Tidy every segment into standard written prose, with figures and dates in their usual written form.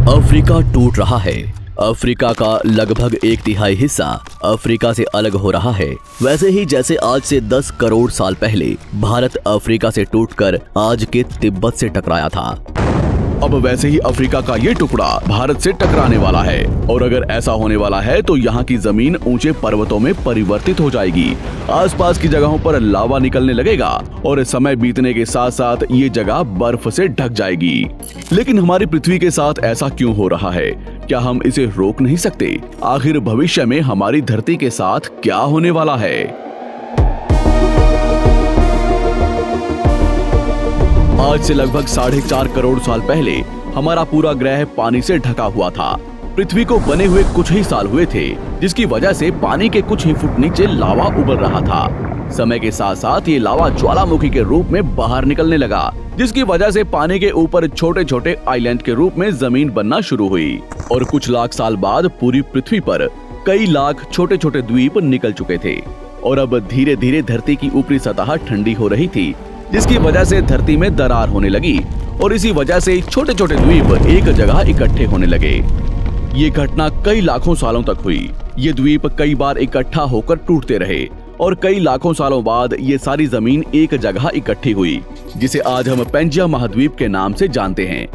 Africa टूट रहा है। अफ्रीका का लगभग 1/3 हिस्सा अफ्रीका से अलग हो रहा है। वैसे ही जैसे आज से 10 करोड़ साल पहले भारत अफ्रीका से टूटकर आज के तिब्बत से टकराया था, अब वैसे ही अफ्रीका का ये टुकड़ा भारत से टकराने वाला है। और अगर ऐसा होने वाला है तो यहाँ की जमीन ऊंचे पर्वतों में परिवर्तित हो जाएगी। आसपास की जगहों पर लावा निकलने लगेगा और समय बीतने के साथ साथ ये जगह बर्फ से ढक जाएगी। लेकिन हमारी पृथ्वी के साथ ऐसा क्यों हो रहा है? क्या हम इसे रोक नहीं सकते? आखिर भविष्य में हमारी धरती के साथ क्या होने वाला है? आज से लगभग 4.5 करोड़ साल पहले हमारा पूरा ग्रह पानी से ढका हुआ था। पृथ्वी को बने हुए कुछ ही साल हुए थे, जिसकी वजह से पानी के कुछ ही फुट नीचे लावा उबल रहा था। समय के साथ साथ ये लावा ज्वालामुखी के रूप में बाहर निकलने लगा, जिसकी वजह से पानी के ऊपर छोटे छोटे आइलैंड के रूप में जमीन बनना शुरू हुई। और कुछ लाख साल बाद पूरी पृथ्वी पर कई लाख छोटे छोटे द्वीप निकल चुके थे और अब धीरे धीरे धरती की ऊपरी सतह ठंडी हो रही थी, जिसकी वजह से धरती में दरार होने लगी और इसी वजह से छोटे छोटे द्वीप एक जगह इकट्ठे होने लगे। ये घटना कई लाखों सालों तक हुई। ये द्वीप कई बार इकट्ठा होकर टूटते रहे और कई लाखों सालों बाद ये सारी जमीन एक जगह इकट्ठी हुई, जिसे आज हम पेंजिया महाद्वीप के नाम से जानते हैं।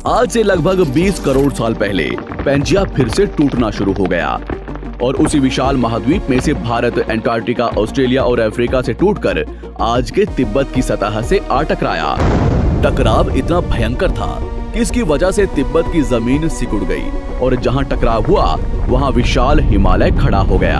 आज से लगभग 20 करोड़ साल पहले पेंजिया फिर से टूटना शुरू हो गया और उसी विशाल महाद्वीप में से भारत, अंटार्कटिका, ऑस्ट्रेलिया और अफ्रीका से टूटकर आज के तिब्बत की सतह से आ टकराया। टकराव इतना भयंकर था कि इसकी वजह से तिब्बत की जमीन सिकुड़ गई और जहां टकराव हुआ वहां विशाल हिमालय खड़ा हो गया।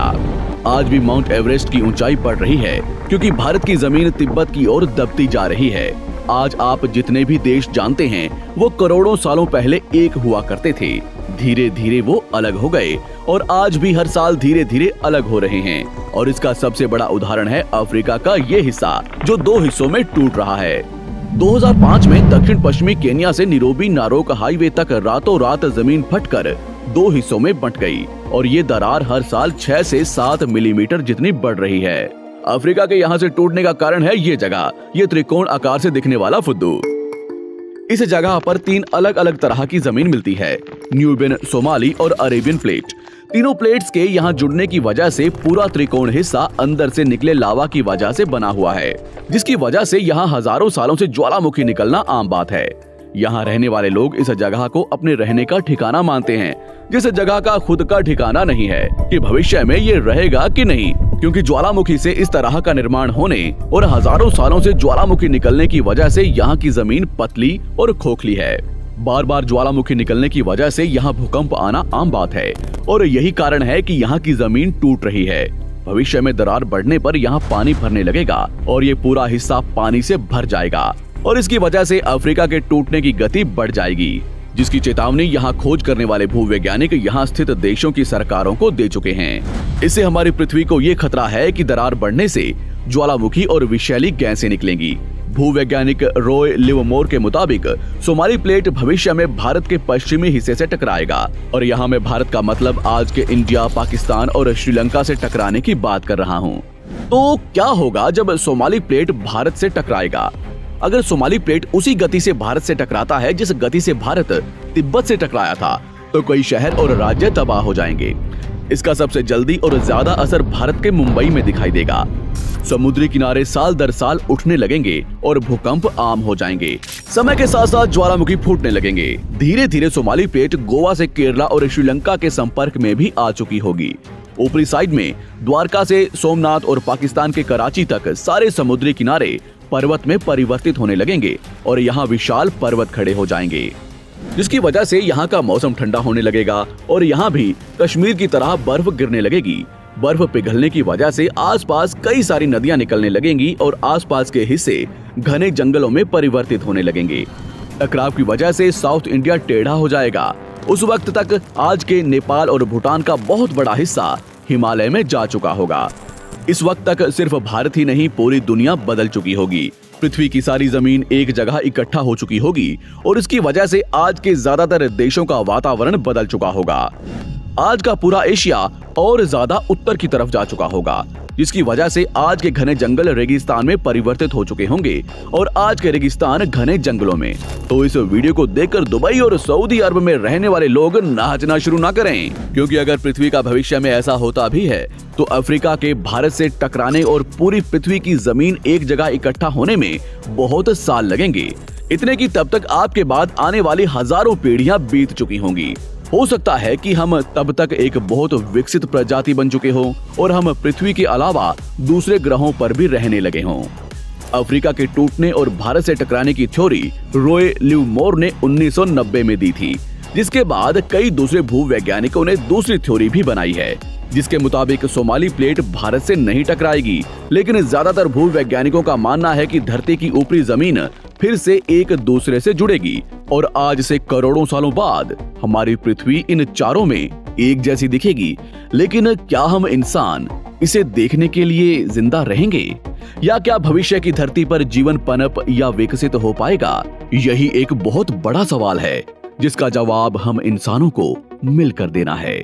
आज भी माउंट एवरेस्ट की ऊंचाई बढ़ रही है क्योंकि भारत की जमीन तिब्बत की ओर दबती जा रही है। आज आप जितने भी देश जानते हैं वो करोड़ों सालों पहले एक हुआ करते थे। धीरे धीरे वो अलग हो गए और आज भी हर साल धीरे धीरे अलग हो रहे हैं। और इसका सबसे बड़ा उदाहरण है अफ्रीका का ये हिस्सा, जो 2 हिस्सों में टूट रहा है। 2005 में दक्षिण पश्चिमी केन्या से नीरोबी नारोक हाईवे तक रातों रात जमीन फटकर 2 हिस्सों में बंट गई और ये दरार हर साल 6 से 7 मिलीमीटर जितनी बढ़ रही है। अफ्रीका के यहाँ से टूटने का कारण है ये जगह, ये त्रिकोण आकार से दिखने वाला फुद्दू। इस जगह पर 3 अलग अलग तरह की जमीन मिलती है, न्यूबियन, सोमाली और अरेबियन प्लेट। तीनों प्लेट्स के यहाँ जुड़ने की वजह से पूरा त्रिकोण हिस्सा अंदर से निकले लावा की वजह से बना हुआ है, जिसकी वजह से यहाँ हजारों सालों से ज्वालामुखी निकलना आम बात है। यहाँ रहने वाले लोग इस जगह को अपने रहने का ठिकाना मानते हैं, जिस जगह का खुद का ठिकाना नहीं है कि भविष्य में ये रहेगा कि नहीं, क्योंकि ज्वालामुखी से इस तरह का निर्माण होने और हजारों सालों से ज्वालामुखी निकलने की वजह से यहाँ की जमीन पतली और खोखली है। बार बार ज्वालामुखी निकलने की वजह से यहाँ भूकंप आना आम बात है और यही कारण है कि यहाँ की जमीन टूट रही है। भविष्य में दरार बढ़ने पर यहाँ पानी भरने लगेगा और ये पूरा हिस्सा पानी से भर जाएगा और इसकी वजह से अफ्रीका के टूटने की गति बढ़ जाएगी, जिसकी चेतावनी यहाँ खोज करने वाले भूवैज्ञानिक यहाँ स्थित देशों की सरकारों को दे चुके हैं। इससे हमारी पृथ्वी को ये खतरा है कि दरार बढ़ने से ज्वालामुखी और विषैली गैसें निकलेंगी। भूवैज्ञानिक रॉय लिवमोर के मुताबिक सोमाली प्लेट भविष्य में भारत के पश्चिमी हिस्से से टकराएगा और यहाँ मैं भारत का मतलब आज के इंडिया, पाकिस्तान और श्रीलंका से टकराने की बात कर रहा हूँ। तो क्या होगा जब सोमाली प्लेट भारत से टकराएगा? अगर सोमाली प्लेट उसी गति से भारत से टकराता है जिस गति से भारत तिब्बत से टकराया था, तो कई शहर और राज्य तबाह हो जाएंगे। इसका सबसे जल्दी और ज्यादा असर भारत के मुंबई में दिखाई देगा। समुद्री किनारे साल दर साल उठने लगेंगे और भूकंप आम हो जाएंगे। समय के साथ साथ ज्वालामुखी फूटने लगेंगे। धीरे धीरे सोमाली प्लेट गोवा से केरला और श्रीलंका के संपर्क में भी आ चुकी होगी। ऊपरी साइड में द्वारका से सोमनाथ और पाकिस्तान के कराची तक सारे समुद्री किनारे पर्वत में परिवर्तित होने लगेंगे और यहाँ विशाल पर्वत खड़े हो जाएंगे, जिसकी वजह से यहाँ का मौसम ठंडा होने लगेगा और यहाँ भी कश्मीर की तरह बर्फ गिरने लगेगी। बर्फ पिघलने की वजह से आसपास कई सारी नदियां निकलने लगेंगी और आसपास के हिस्से घने जंगलों में परिवर्तित होने लगेंगे। टकराव की वजह से साउथ इंडिया टेढ़ा हो जाएगा। उस वक्त तक आज के नेपाल और भूटान का बहुत बड़ा हिस्सा हिमालय में जा चुका होगा। इस वक्त तक सिर्फ भारत ही नहीं, पूरी दुनिया बदल चुकी होगी। पृथ्वी की सारी जमीन एक जगह इकट्ठा हो चुकी होगी और इसकी वजह से आज के ज्यादातर देशों का वातावरण बदल चुका होगा। आज का पूरा एशिया और ज्यादा उत्तर की तरफ जा चुका होगा। जिसकी वजह से आज के घने जंगल रेगिस्तान में परिवर्तित हो चुके होंगे और आज के रेगिस्तान घने जंगलों में। तो इस वीडियो को देखकर दुबई और सऊदी अरब में रहने वाले लोग नाचना शुरू ना करें, क्योंकि अगर पृथ्वी का भविष्य में ऐसा होता भी है तो अफ्रीका के भारत से टकराने और पूरी पृथ्वी की जमीन एक जगह इकट्ठा होने में बहुत साल लगेंगे। इतने की तब तक आपके बाद आने वाली हजारों पीढ़ियां बीत चुकी होंगी। हो सकता है कि हम तब तक एक बहुत विकसित प्रजाति बन चुके हों और हम पृथ्वी के अलावा दूसरे ग्रहों पर भी रहने लगे हों। अफ्रीका के टूटने और भारत से टकराने की थ्योरी रॉय लिवमोर ने 1990 में दी थी, जिसके बाद कई दूसरे भूवैज्ञानिकों ने दूसरी थ्योरी भी बनाई है, जिसके मुताबिक सोमाली प्लेट भारत से नहीं टकराएगी। लेकिन ज्यादातर भूवैज्ञानिकों का मानना है कि धरती की ऊपरी जमीन फिर से एक दूसरे से जुड़ेगी और आज से करोड़ों सालों बाद हमारी पृथ्वी इन चारों में एक जैसी दिखेगी। लेकिन क्या हम इंसान इसे देखने के लिए जिंदा रहेंगे, या क्या भविष्य की धरती पर जीवन पनप या विकसित हो पाएगा? यही एक बहुत बड़ा सवाल है जिसका जवाब हम इंसानों को मिलकर देना है।